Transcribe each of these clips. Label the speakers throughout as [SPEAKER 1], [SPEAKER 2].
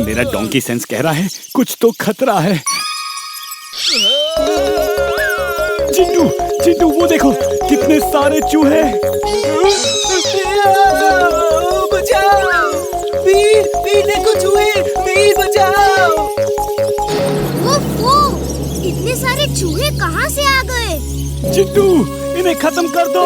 [SPEAKER 1] मेरा donkey sense कह रहा है कुछ तो खतरा है। चिंटू, चिंटू वो देखो कितने सारे चूहे।
[SPEAKER 2] बचाओ! वीर, वीर देखो चूहे, वीर बचाओ!
[SPEAKER 3] ओफो, इतने सारे चूहे कहाँ से आ गए?
[SPEAKER 1] चिंटू इन्हें खत्म कर दो।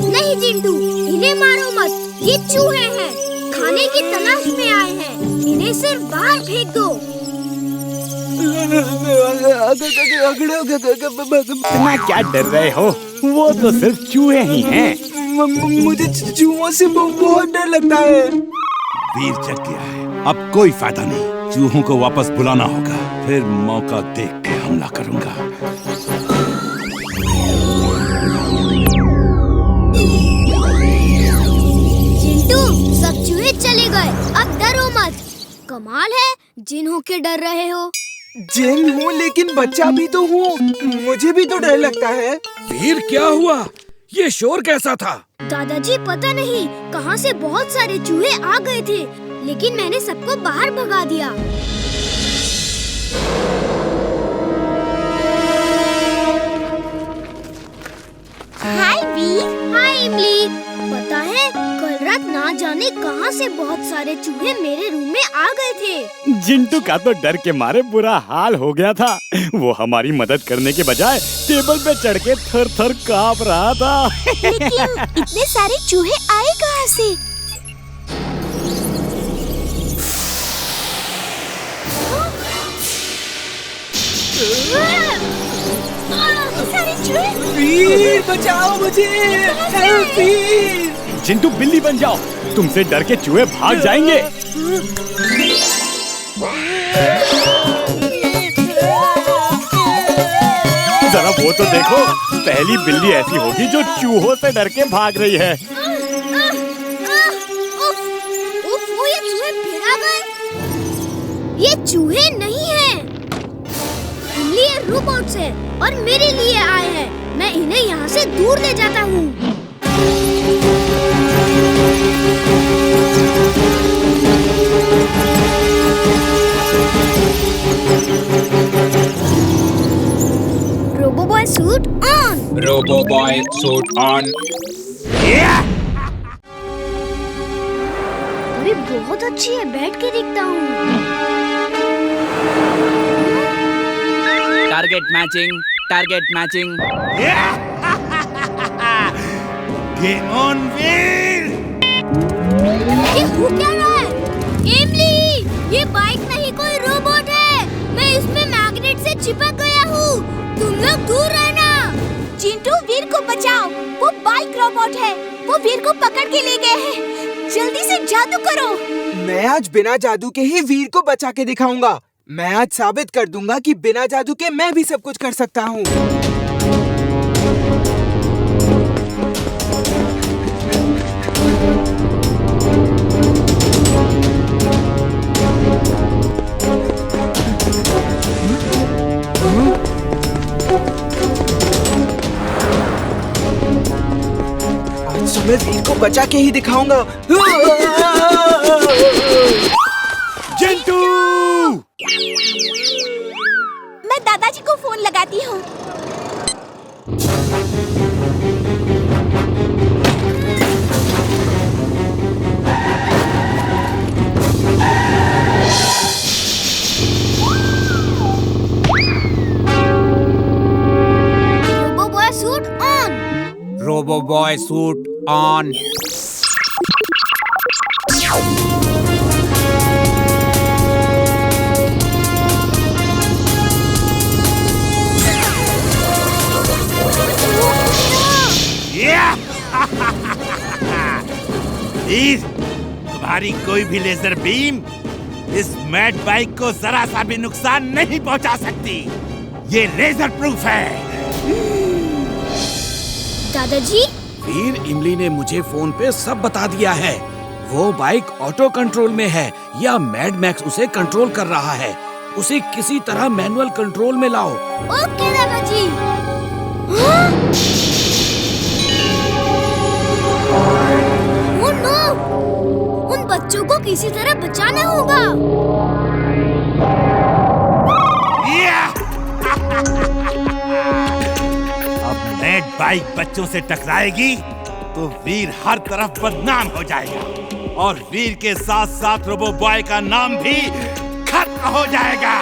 [SPEAKER 3] नहीं चिंटू, इन्हें मारो मत, ये चूहे हैं, खाने की तलाश में आए हैं, इन्हें सिर्फ बाहर फेंक दो।
[SPEAKER 1] इतना क्या डर रहे हो, वो तो सिर्फ चूहे ही हैं।
[SPEAKER 2] मुझे चूहों से बहुत डर लगता है।
[SPEAKER 4] वीर जग गया है, अब कोई फायदा नहीं। चूहों को वापस बुलाना होगा, फिर मौका देख के हमला करूंगा।
[SPEAKER 3] चिंटू, सब चूहे चले गए, अब डरो मत। कमाल है, जिन होके डर रहे हो।
[SPEAKER 2] जिन हूँ लेकिन बच्चा भी तो हूँ, मुझे भी तो डर लगता है।
[SPEAKER 5] वीर क्या हुआ? ये शोर कैसा था?
[SPEAKER 3] दादाजी पता नहीं कहाँ से बहुत सारे चूहे आ गए थे, लेकिन मैंने सबको बाहर भगा दिया। हाय वीर। हाय इमली। पता है कल रात ना जाने कहाँ से बहुत सारे चूहे मेरे रूम में आ गए थे।
[SPEAKER 1] जिंटू का तो डर के मारे बुरा हाल हो गया था। वो हमारी मदद करने के बजाय टेबल पे चढ़ के थर थर कांप रहा था।
[SPEAKER 3] लेकिन इतने सारे चूहे आए कहाँ से? सारे चूहे।
[SPEAKER 2] वीर बचाओ मुझे, हेल्प वीर।
[SPEAKER 1] जिंटू बिल्ली बन जाओ, तुमसे डर के चूहे भाग जाएंगे। जरा वो तो देखो, पहली बिल्ली ऐसी होगी जो चूहों से डर के भाग रही है।
[SPEAKER 3] वो ये चूहे फिर आ गए। ये चूहे नहीं हैं, इमली ये रोबोट्स हैं और मेरे लिए आए हैं। मैं इन्हें यहाँ से दूर ले जाता हूँ। Robo boy suit on.
[SPEAKER 5] Robo boy suit on.
[SPEAKER 3] अरे बहुत अच्छी है, बैठ के देखता हूँ।
[SPEAKER 6] Target matching, target matching.
[SPEAKER 4] Game on Veer.
[SPEAKER 3] ये हो क्या रहा है? इमली, ये बाइक नहीं कोई रोबोट है। मैं इसमें मैग्नेट से चिपक गया हूँ। तुम लोग दूर रहना। चिंटू, वीर को बचाओ, वो बाइक रोबोट है। वो वीर को पकड़ के ले गए हैं। जल्दी से जादू करो।
[SPEAKER 2] मैं आज बिना जादू के ही वीर को बचा के दिखाऊंगा। मैं आज साबित कर दूंगा कि बिना जादू के मैं भी सब कुछ कर सकता हूँ। आज तो मैं वीर को बचा के ही दिखाऊंगा।
[SPEAKER 4] जिंटू!
[SPEAKER 3] मैं दादाजी को फोन लगाती हूँ। Robo boy suit on.
[SPEAKER 6] Robo boy suit on.
[SPEAKER 4] Veer, तुम्हारी कोई भी लेजर बीम इस मैड बाइक को जरा सा भी नुकसान नहीं पहुंचा सकती। ये लेजर प्रूफ है।
[SPEAKER 3] दादाजी,
[SPEAKER 5] वीर, इमली ने मुझे फोन पे सब बता दिया है। वो बाइक ऑटो कंट्रोल में है या मैड मैक्स उसे कंट्रोल कर रहा है। उसे किसी तरह मैनुअल कंट्रोल में लाओ।
[SPEAKER 3] ओके दादाजी। बच्चों को किसी तरह बचाना होगा।
[SPEAKER 4] अब मैड बाइक बच्चों से टकराएगी तो वीर हर तरफ बदनाम हो जाएगा और वीर के साथ साथ रोबो बॉय का नाम भी खत्म हो जाएगा।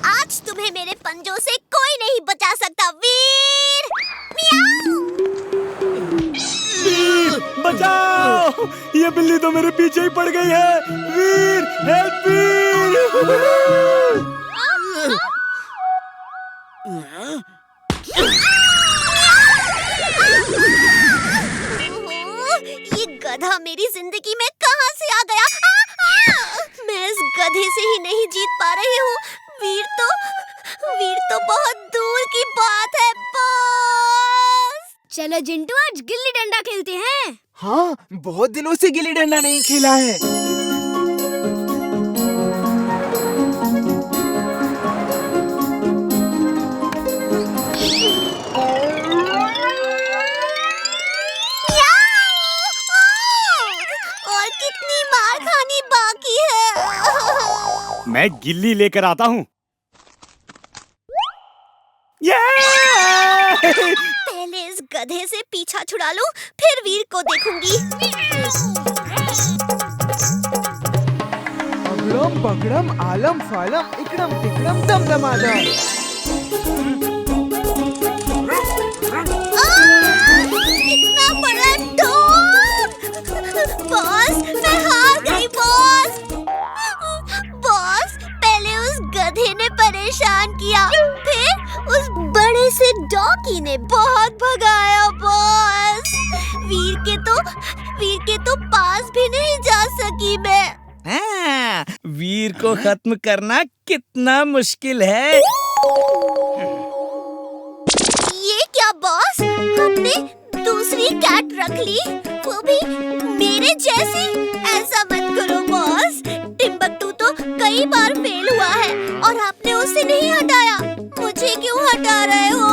[SPEAKER 3] आज तुम्हें मेरे पंजों से कोई नहीं बचा सकता वीर।
[SPEAKER 1] बचाओ! ये बिल्ली तो मेरे पीछे ही पड़ गई है। वीर, हेल्प वीर!
[SPEAKER 3] ये गधा मेरी जिंदगी में कहां से आ गया? मैं इस गधे से ही नहीं जीत पा रही हूँ। वीर तो बहुत दूर की बात है बॉस। चलो जिंटू आज गिल्ली डंडा खेलते हैं।
[SPEAKER 2] हाँ, बहुत दिनों से गिल्ली डंडा नहीं खेला है।
[SPEAKER 3] और कितनी मार खानी बाकी है?
[SPEAKER 1] मैं गिल्ली लेकर आता हूँ।
[SPEAKER 3] पहले इस गधे से पीछा छुड़ा लूं, फिर वीर को देखूंगी।
[SPEAKER 2] अगड़म बगड़म आलम फालम इकड़म तिकड़म दमदमादम।
[SPEAKER 3] इतना बड़ा ढोल! बॉस, मैं हार गई बॉस। बॉस, पहले उस गधे ने परेशान किया, फिर उस बड़े से डॉगी ने बहुत भगाया बॉस। वीर के तो पास भी नहीं जा सकी मैं।
[SPEAKER 5] हाँ, वीर को खत्म करना कितना मुश्किल है।
[SPEAKER 3] ये क्या बॉस, आपने दूसरी कैट रख ली, वो भी मेरे जैसी? ऐसा मत करो बॉस। टिम्बकटू तो कई बार फेल हुआ है और आपने उसे नहीं हटाया। मुझे क्यों हटा रहे हो?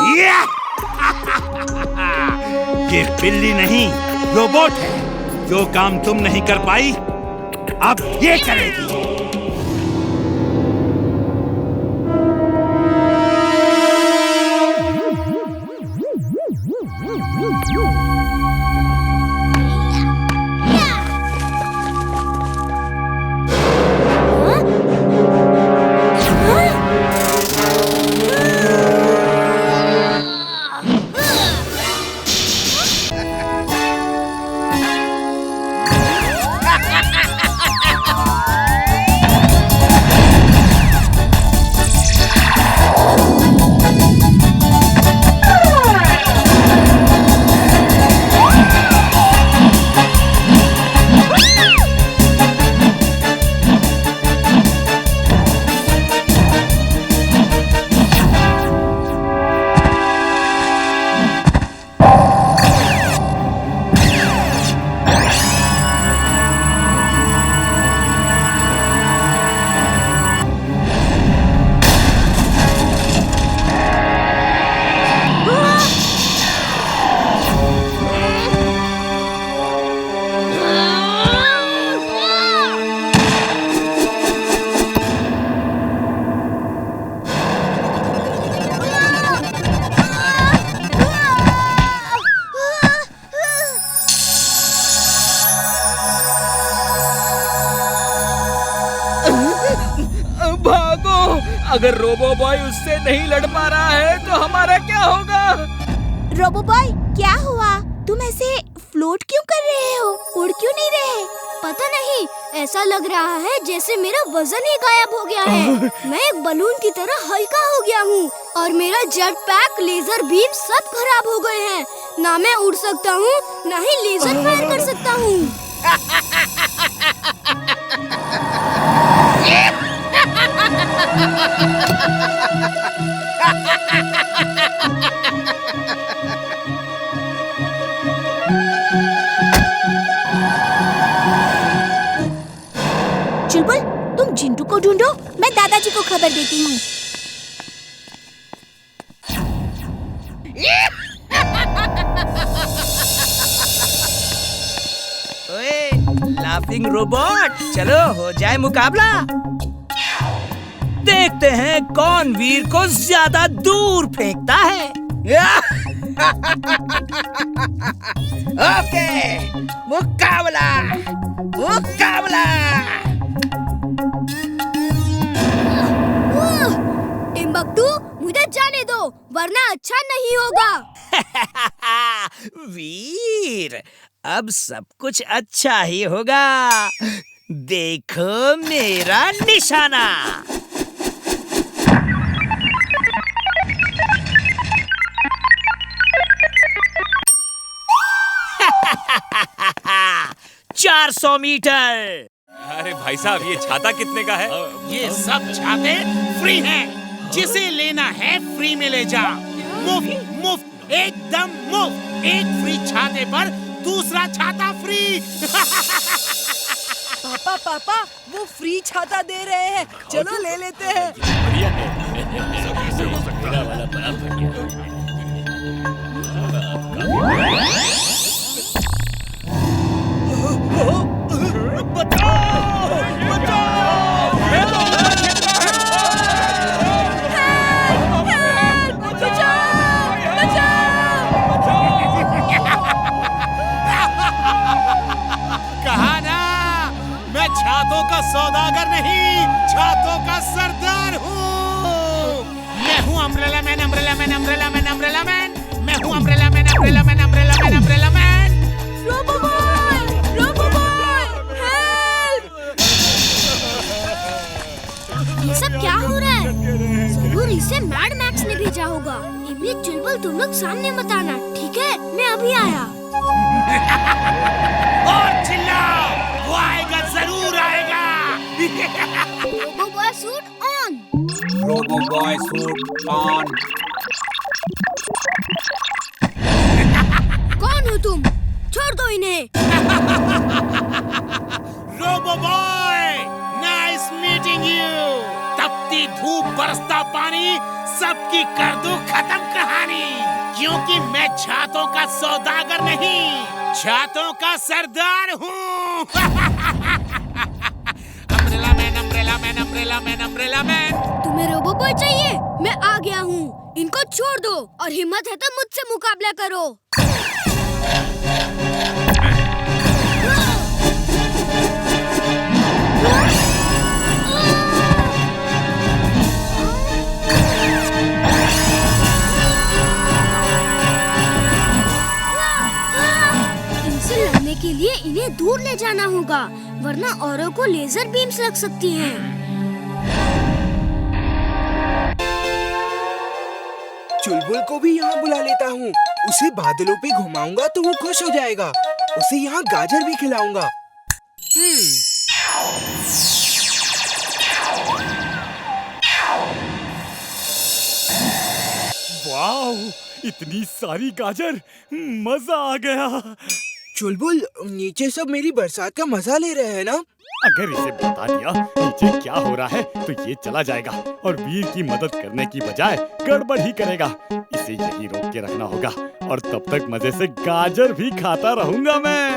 [SPEAKER 4] ये बिल्ली नहीं, रोबोट है। जो काम तुम नहीं कर पाई, अब ये करेगी।
[SPEAKER 5] अगर रोबो बॉय उससे नहीं लड़ पा रहा है तो हमारा क्या होगा?
[SPEAKER 3] रोबो बॉय, क्या हुआ? तुम ऐसे फ्लोट क्यों कर रहे हो? उड़ क्यों नहीं रहे? पता नहीं, ऐसा लग रहा है जैसे मेरा वजन ही गायब हो गया है। मैं एक बलून की तरह हल्का हो गया हूँ और मेरा जेट पैक, लेजर बीम सब खराब हो गए हैं। ना मैं उड़ सकता हूँ, ना ही लेजर फायर कर सकता हूँ। तुम चिंटू को ढूंढो, मैं दादाजी को खबर देती हूँ।
[SPEAKER 6] ओए, लाफिंग रोबोट, चलो हो जाए मुकाबला। देखते हैं कौन वीर को ज्यादा दूर फेंकता है। ओके, मुकाबला मुकाबला।
[SPEAKER 3] टिम्बकटू, मुझे जाने दो वरना अच्छा नहीं होगा।
[SPEAKER 6] वीर, अब सब कुछ अच्छा ही होगा। देखो मेरा निशाना। चार 400 मीटर।
[SPEAKER 7] अरे भाई साहब, ये छाता कितने का है?
[SPEAKER 8] ये सब छाते फ्री हैं। जिसे लेना है फ्री में ले जा। मुफ्त मुफ्त एकदम मुफ्त। एक फ्री छाते पर दूसरा छाता फ्री।
[SPEAKER 9] पापा पापा, वो फ्री छाता दे रहे हैं, चलो ले लेते हैं।
[SPEAKER 8] कहा ना, मैं छातों का सौदागर नहीं, छातों का सरदार हूँ। मैं हूँ umbrella man, umbrella man, umbrella man, umbrella man. मैं हूँ umbrella man, umbrella man, umbrella man, umbrella man.
[SPEAKER 3] ये सब क्या हो रहा है? जरूर इसे मैड मैक्स ने भेजा होगा। इमली, चुलबुल, तुम लोग सामने मत आना, ठीक है? मैं अभी आया।
[SPEAKER 8] और चिल्लाओ, वो आएगा, जरूर आएगा।
[SPEAKER 3] Robo boy suit on.
[SPEAKER 6] Robo boy suit on.
[SPEAKER 3] कौन हो तुम? छोड़ दो इन्हें।
[SPEAKER 8] Robo boy, nice meeting you. तपती धूप, बरसता पानी, सबकी कर दूं खत्म कहानी। क्योंकि मैं छातों का सौदागर नहीं, छातों का सरदार हूँ। Umbrella man, umbrella man, umbrella man, umbrella man.
[SPEAKER 3] तुम्हें रोबो बॉय चाहिए? मैं आ गया हूँ। इनको छोड़ दो और हिम्मत है तो मुझसे मुकाबला करो। इनसे लड़ने के लिए इन्हें दूर ले जाना होगा, वरना औरों को लेजर बीम्स लग सकती हैं।
[SPEAKER 2] चुलबुल को भी यहाँ बुला लेता हूँ। उसे बादलों पे घुमाऊंगा तो वो खुश हो जाएगा। उसे यहाँ गाजर भी खिलाऊंगा।
[SPEAKER 1] वाह, इतनी सारी गाजर, मजा आ गया।
[SPEAKER 2] चुलबुल, नीचे सब मेरी बरसात का मजा ले रहे हैं ना?
[SPEAKER 1] अगर इसे बता दिया नीचे क्या हो रहा है तो ये चला जाएगा और वीर की मदद करने की बजाय गड़बड़ ही करेगा। इसे यही रोक के रखना होगा और तब तक मजे से गाजर भी खाता रहूंगा मैं।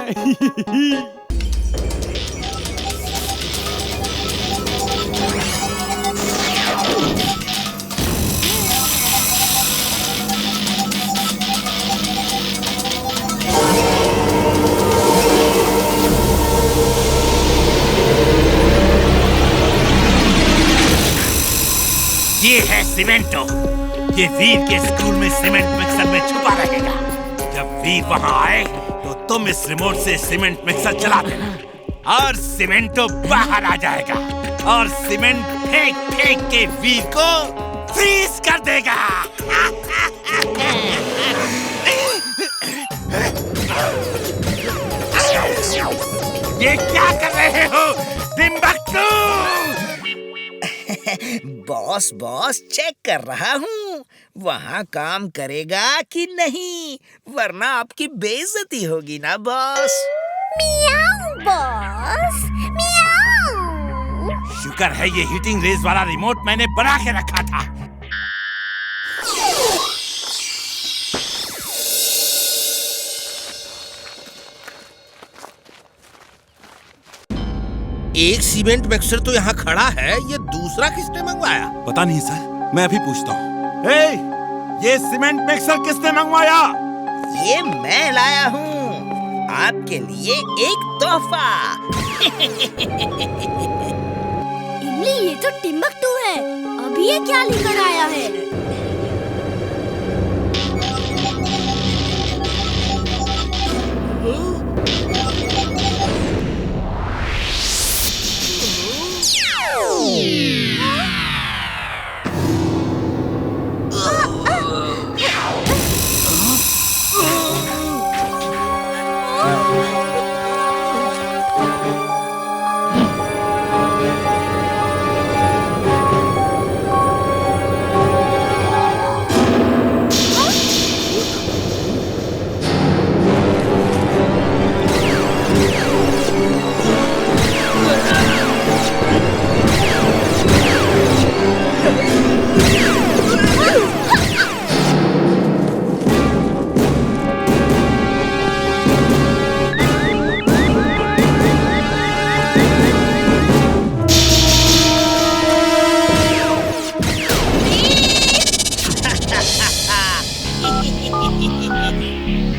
[SPEAKER 4] ये है सीमेंटो। ये वीर के स्कूल में सीमेंट मिक्सर में छुपा रहेगा। जब वीर वहाँ आए तो तुम इस रिमोट से सीमेंट मिक्सर चला देना और सीमेंटो बाहर आ जाएगा और सीमेंट फेंक फेंक के वीर को फ्रीज कर देगा। ये क्या कर रहे हो टिम्बकटू?
[SPEAKER 6] बॉस चेक कर रहा हूँ वहाँ काम करेगा कि नहीं, वरना आपकी बेइज्जती होगी ना बॉस।
[SPEAKER 3] मियाऊ बॉस, मियाऊ।
[SPEAKER 4] शुक्र है ये हीटिंग रेस वाला रिमोट मैंने बना के रखा था।
[SPEAKER 8] एक सीमेंट मिक्सर तो यहाँ खड़ा है, ये दूसरा किसने मंगवाया?
[SPEAKER 4] पता नहीं सर, मैं अभी पूछता हूँ। ये सीमेंट मिक्सर किसने मंगवाया?
[SPEAKER 6] ये मैं लाया हूँ आपके लिए एक तोहफा।
[SPEAKER 3] इमली, ये तो टिम्बकटू है। अभी ये क्या लेकर आया है?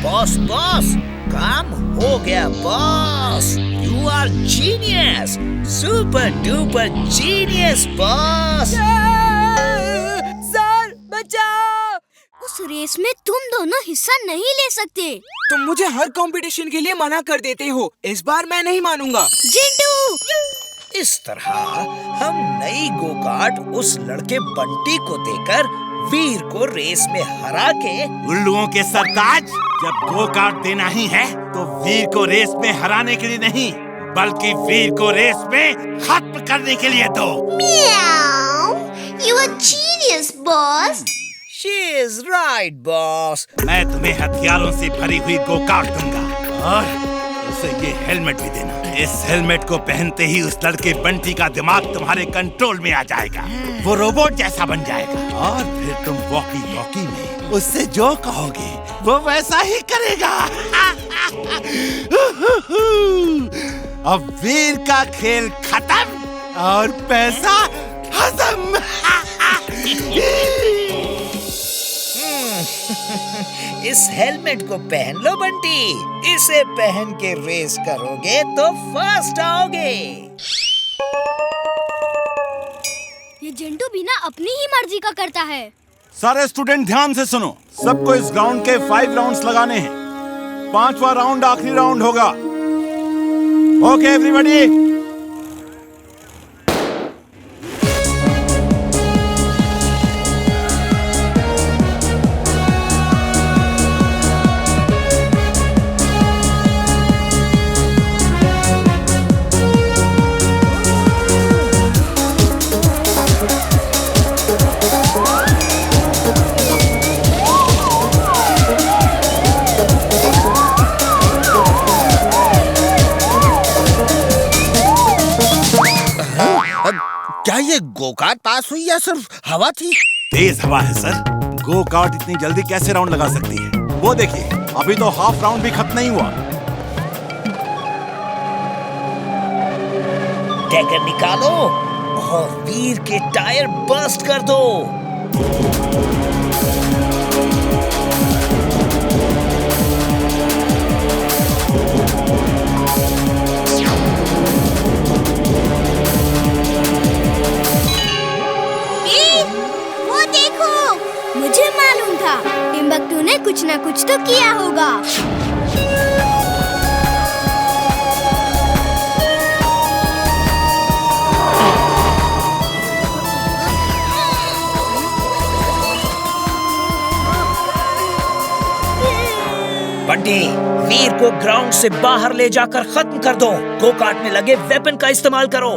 [SPEAKER 6] बॉस बॉस, काम हो गया boss. You are genius, super duper genius boss.
[SPEAKER 9] Sir बचाओ!
[SPEAKER 3] उस रेस में तुम दोनों हिस्सा नहीं ले सकते।
[SPEAKER 2] तुम मुझे हर कंपटीशन के लिए मना कर देते हो, इस बार मैं नहीं मानूंगा।
[SPEAKER 3] जिंटू!
[SPEAKER 6] इस तरह हम नई गो-कार्ट उस लड़के बंटी को देकर वीर को रेस में हरा के।
[SPEAKER 4] उल्लुओं के सरताज, जब गो कार्ट देना ही है तो वीर को रेस में हराने के लिए नहीं, बल्कि वीर को रेस में खत्म करने के लिए दो।
[SPEAKER 3] You are genius, boss.
[SPEAKER 6] She is right, boss.
[SPEAKER 4] मैं तुम्हें हथियारों से भरी हुई गो कार्ट दूंगा और उसे ये हेलमेट भी देना। इस हेलमेट को पहनते ही उस लड़के बंटी का दिमाग तुम्हारे कंट्रोल में आ जाएगा। वो रोबोट जैसा बन जाएगा और फिर तुम वॉकी टॉकी में उससे जो कहोगे वो वैसा ही करेगा। अब वीर का खेल खत्म और पैसा हजम।
[SPEAKER 6] इस हेलमेट को पहन लो बंटी, इसे पहन के रेस करोगे तो फर्स्ट आओगे।
[SPEAKER 3] ये जिंटू बिना अपनी ही मर्जी का करता है।
[SPEAKER 4] सारे स्टूडेंट ध्यान से सुनो, सबको इस ग्राउंड के 5 राउंड्स लगाने हैं। 5वां राउंड आखिरी राउंड होगा। Okay everybody.
[SPEAKER 8] क्या ये गो-कार्ट पास हुई या सिर्फ हवा थी?
[SPEAKER 4] तेज हवा है सर। गो कार्ट इतनी जल्दी कैसे राउंड लगा सकती है? वो देखिए, अभी तो हाफ राउंड भी खत्म नहीं हुआ।
[SPEAKER 6] टैगर निकालो और वीर के टायर बर्स्ट कर दो।
[SPEAKER 3] मुझे मालूम था टिम्बकटू ने कुछ ना कुछ तो किया होगा।
[SPEAKER 6] बंटी, वीर को ग्राउंड से बाहर ले जाकर खत्म कर दो। गो कार्ट में लगे वेपन का इस्तेमाल करो।